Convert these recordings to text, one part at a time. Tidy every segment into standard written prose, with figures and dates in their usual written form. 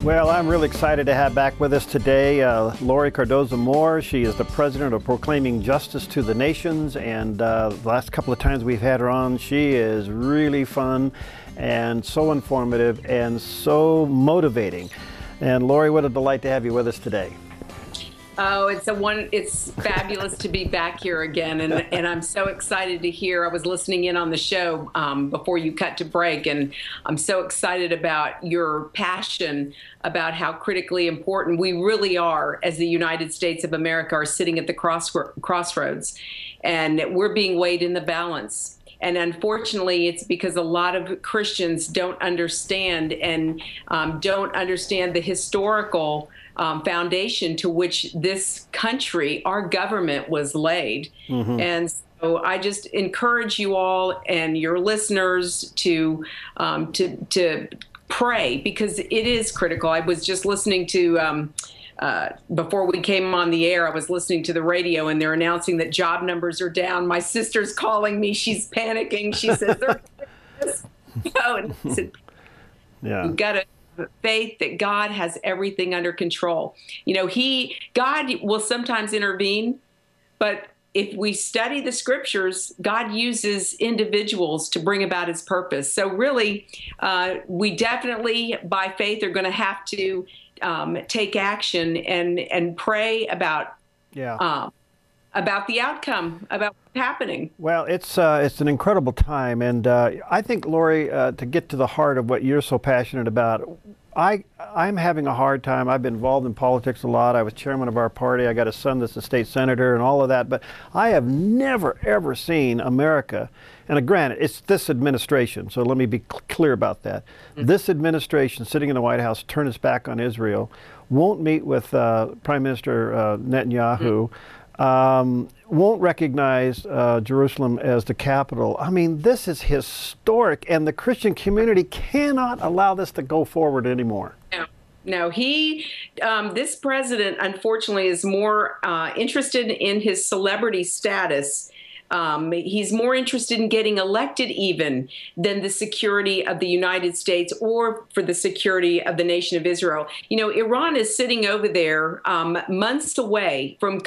Well, I'm really excited to have back with us today Laurie Cardoza-Moore. She is the president of Proclaiming Justice to the Nations, and the last couple of times we've had her on, she is really fun and so informative and so motivating. And Laurie, what a delight to have you with us today. Oh, it's fabulous to be back here again, and I'm so excited to hear. I was listening in on the show before you cut to break, and I'm so excited about your passion about how critically important we really are as the United States of America are sitting at the crossroads, and we're being weighed in the balance. And unfortunately, it's because a lot of Christians don't understand and don't understand the historical foundation to which this country, our government, was laid. And so I just encourage you all and your listeners to pray, because it is critical. I was just listening to before we came on the air, I was listening to the radio, and they're announcing that job numbers are down. My sister's calling me. She's panicking. She says, and I said, Yeah. We've got to have faith that God has everything under control. You know, God will sometimes intervene, but if we study the scriptures, God uses individuals to bring about his purpose. So really, we definitely, by faith, are going to have to take action and pray about the outcome, about what's happening. Well, it's an incredible time, and I think, Laurie, to get to the heart of what you're so passionate about, I'm having a hard time. I've been involved in politics a lot. I was chairman of our party. I got a son that's a state senator and all of that, but I have never, ever seen America, and granted, it's this administration, so let me be clear about that. This administration sitting in the White House turn its back on Israel, won't meet with Prime Minister Netanyahu, won't recognize Jerusalem as the capital. I mean, this is historic, and the Christian community cannot allow this to go forward anymore. No, this president, unfortunately, is more interested in his celebrity status. He's more interested in getting elected even than the security of the United States or for the security of the nation of Israel. You know, Iran is sitting over there months away from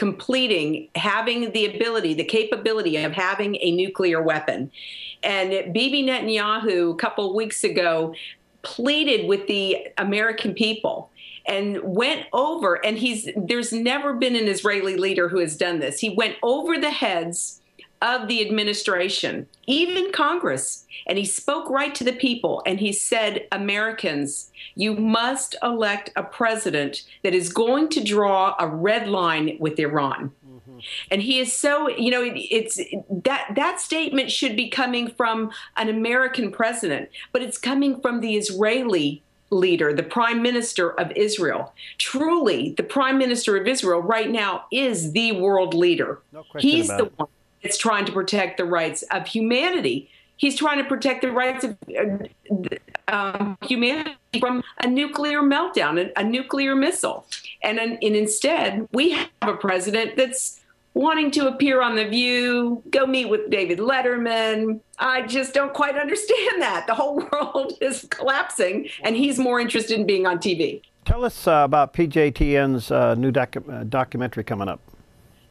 having the capability of having a nuclear weapon. And Bibi Netanyahu, a couple of weeks ago, pleaded with the American people and went over, and there's never been an Israeli leader who has done this. He went over the heads of the administration, even Congress, and he spoke right to the people, and he said, Americans, you must elect a president that is going to draw a red line with Iran. And he is so, you know, it's that statement should be coming from an American president, but it's coming from the Israeli leader, the Prime Minister of Israel. Truly, the Prime Minister of Israel right now is the world leader. No question He's about the it. one that's trying to protect the rights of humanity. He's trying to protect the rights of humanity from a nuclear meltdown, a nuclear missile. And instead, we have a president that's wanting to appear on The View, go meet with David Letterman. I just don't quite understand that. The whole world is collapsing, and he's more interested in being on TV. Tell us about PJTN's new documentary coming up.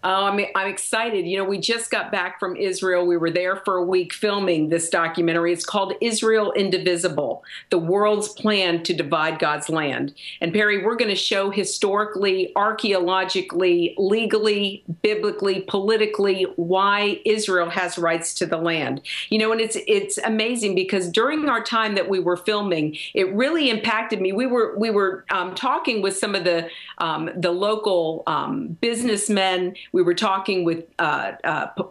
I'm excited. You know, we just got back from Israel. We were there for a week filming this documentary. It's called Israel Indivisible, the world's plan to divide God's land. And Perry, we're going to show historically, archaeologically, legally, biblically, politically, why Israel has rights to the land. You know, and it's amazing because during our time that we were filming, it really impacted me. We were talking with some of the local businessmen. We were talking with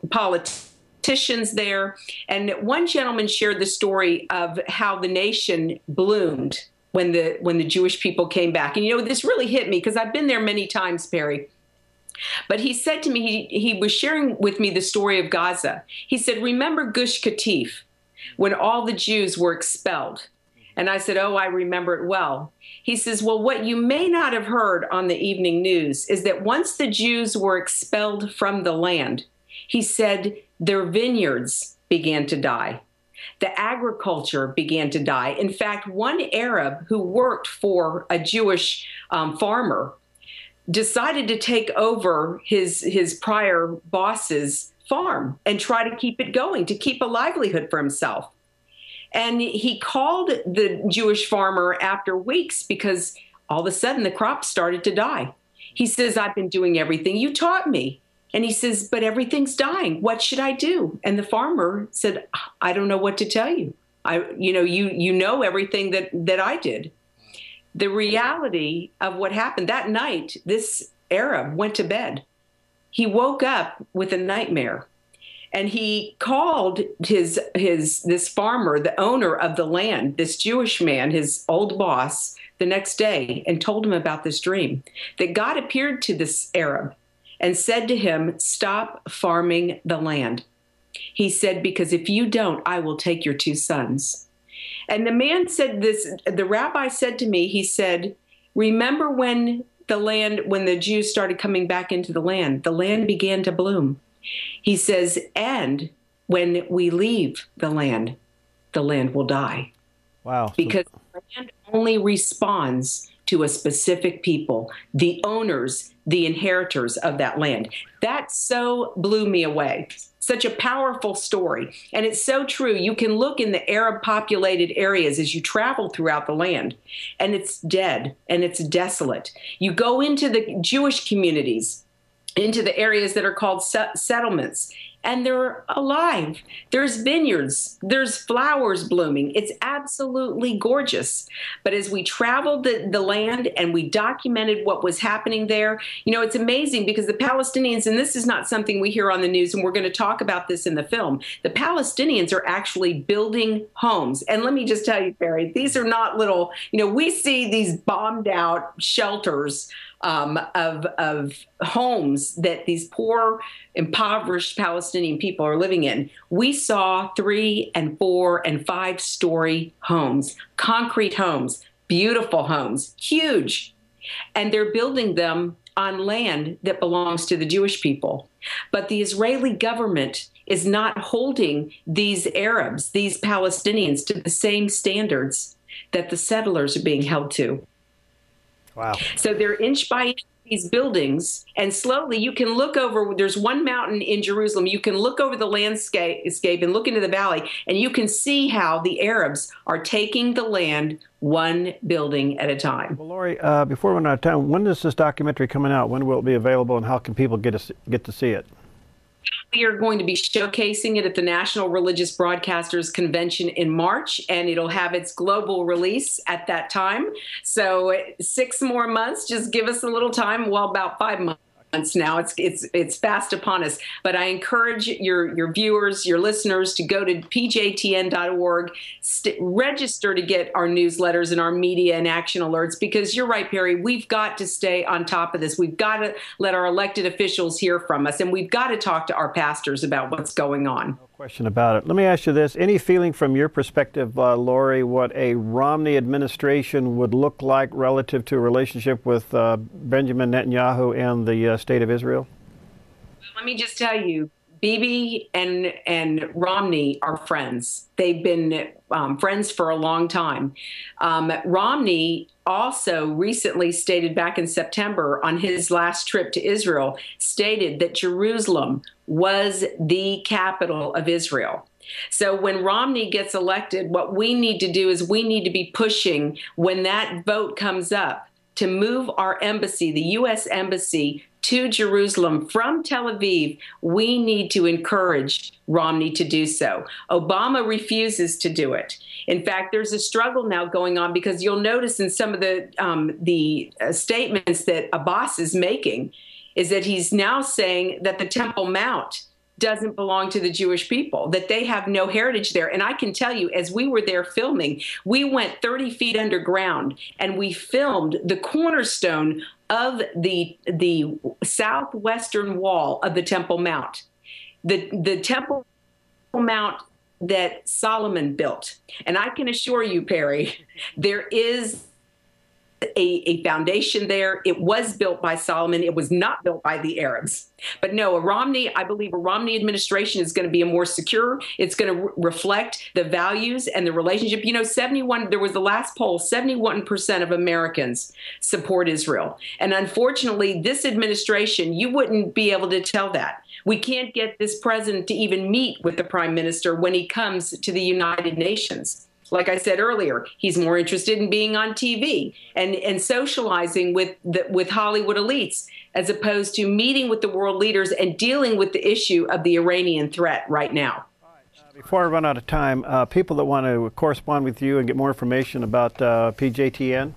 politicians there, and one gentleman shared the story of how the nation bloomed when the Jewish people came back. And you know, this really hit me because I've been there many times, Perry. But he said to me, he was sharing with me the story of Gaza. He said, "Remember Gush Katif, when all the Jews were expelled?" And I said, "Oh, I remember it well." He says, "Well, what you may not have heard on the evening news is that once the Jews were expelled from the land," he said, "their vineyards began to die. The agriculture began to die. In fact, one Arab who worked for a Jewish farmer decided to take over his prior boss's farm and try to keep it going, to keep a livelihood for himself. And he called the Jewish farmer after weeks because all of a sudden the crops started to die. He says, "I've been doing everything you taught me." And he says, "But everything's dying. What should I do?" And the farmer said, "I don't know what to tell you. You know everything that I did." The reality of what happened that night, this Arab went to bed. He woke up with a nightmare, and he called this farmer, the owner of the land, this Jewish man, his old boss, the next day, and told him about this dream, that God appeared to this Arab and said to him, "Stop farming the land." He said, "Because if you don't, I will take your two sons." And the man said this, the rabbi said to me, he said, "Remember when the Jews started coming back into the land began to bloom." He says, "And when we leave the land will die." Wow. Because the land only responds to a specific people, the owners, the inheritors of that land. That so blew me away. Such a powerful story. And it's so true. You can look in the Arab populated areas as you travel throughout the land, and it's dead and it's desolate. You go into the Jewish communities, into the areas that are called settlements, and they're alive. There's vineyards, there's flowers blooming. It's absolutely gorgeous. But as we traveled the land and we documented what was happening there, it's amazing because the Palestinians, and this is not something we hear on the news, and we're going to talk about this in the film, the Palestinians are actually building homes. And let me just tell you, Barry, these are not little, we see these bombed out shelters of homes that these poor, impoverished Palestinian people are living in. We saw 3 and 4 and 5-story homes, concrete homes, beautiful homes, huge. And they're building them on land that belongs to the Jewish people. But the Israeli government is not holding these Arabs, these Palestinians, to the same standards that the settlers are being held to. Wow. So they're inch by inch these buildings, and slowly you can look over. There's one mountain in Jerusalem. You can look over the landscape and look into the valley, and you can see how the Arabs are taking the land one building at a time. Well, Laurie, before we run out of time, when is this documentary coming out? When will it be available, and how can people get to see it? We are going to be showcasing it at the National Religious Broadcasters Convention in March, and it'll have its global release at that time. So 6 more months, just give us a little time. Well, about 5 months now. It's fast upon us. But I encourage your viewers, your listeners, to go to pjtn.org, register to get our newsletters and our media and action alerts, because you're right, Perry, we've got to stay on top of this. We've got to let our elected officials hear from us, and we've got to talk to our pastors about what's going on. No question about it. Let me ask you this. Any feeling from your perspective, Laurie, what a Romney administration would look like relative to a relationship with Benjamin Netanyahu and the State of Israel? Let me just tell you, Bibi and Romney are friends. They've been friends for a long time. Romney also recently stated back in September on his last trip to Israel, stated that Jerusalem was the capital of Israel. So when Romney gets elected, what we need to do is we need to be pushing when that vote comes up to move our embassy, the U.S. Embassy, to Jerusalem from Tel Aviv. We need to encourage Romney to do so. Obama refuses to do it. In fact, there's a struggle now going on, because you'll notice in some of the statements that Abbas is making is that he's now saying that the Temple Mount doesn't belong to the Jewish people, that they have no heritage there. And I can tell you, as we were there filming, we went 30 feet underground and we filmed the cornerstone of the southwestern wall of the Temple Mount, the Temple Mount that Solomon built. And I can assure you, Perry, there is a foundation there. It was built by Solomon. It was not built by the Arabs. But no, I believe a Romney administration is going to be a more secure. It's going to reflect the values and the relationship. You know, there was the last poll, 71% of Americans support Israel. And unfortunately, this administration, you wouldn't be able to tell that. We can't get this president to even meet with the prime minister when he comes to the United Nations. Like I said earlier, he's more interested in being on TV and socializing with Hollywood elites, as opposed to meeting with the world leaders and dealing with the issue of the Iranian threat right now. Before I run out of time, people that want to correspond with you and get more information about PJTN?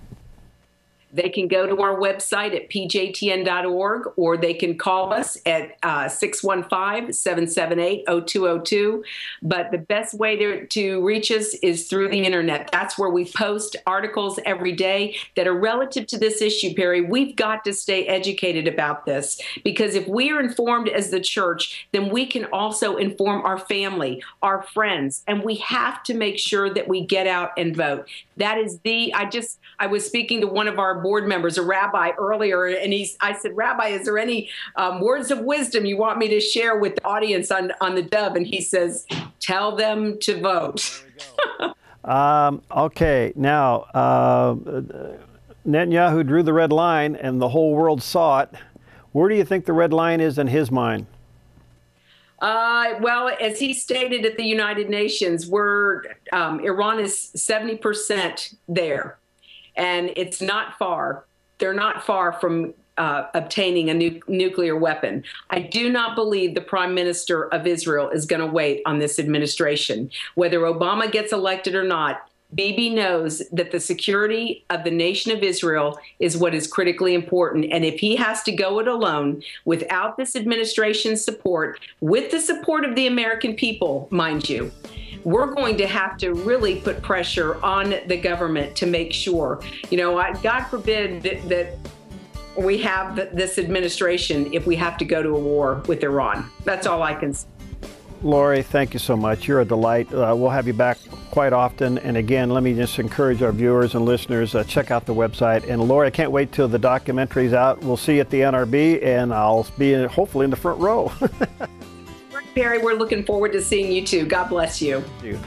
They can go to our website at pjtn.org, or they can call us at 615-778-0202. But the best way to reach us is through the internet. That's where we post articles every day that are relative to this issue, Perry. We've got to stay educated about this, because if we are informed as the church, then we can also inform our family, our friends, and we have to make sure that we get out and vote. That is I was speaking to one of our board members, a rabbi, earlier, and I said, Rabbi, is there any words of wisdom you want me to share with the audience on the Dove? And he says, tell them to vote. Okay, now, Netanyahu drew the red line and the whole world saw it. Where do you think the red line is in his mind? Well, as he stated at the United Nations, Iran is 70% there. And it's not far. They're not far from obtaining a nuclear weapon. I do not believe the Prime Minister of Israel is going to wait on this administration. Whether Obama gets elected or not, Bibi knows that the security of the nation of Israel is what is critically important. And if he has to go it alone, without this administration's support, with the support of the American people, mind you, we're going to have to really put pressure on the government to make sure, God forbid that we have this administration if we have to go to a war with Iran. That's all I can say. Laurie, thank you so much. You're a delight. We'll have you back quite often. And again, let me just encourage our viewers and listeners, check out the website. And Laurie, I can't wait till the documentary's out. We'll see you at the NRB, and I'll be hopefully in the front row. Perry, we're looking forward to seeing you too. God bless you. Thank you.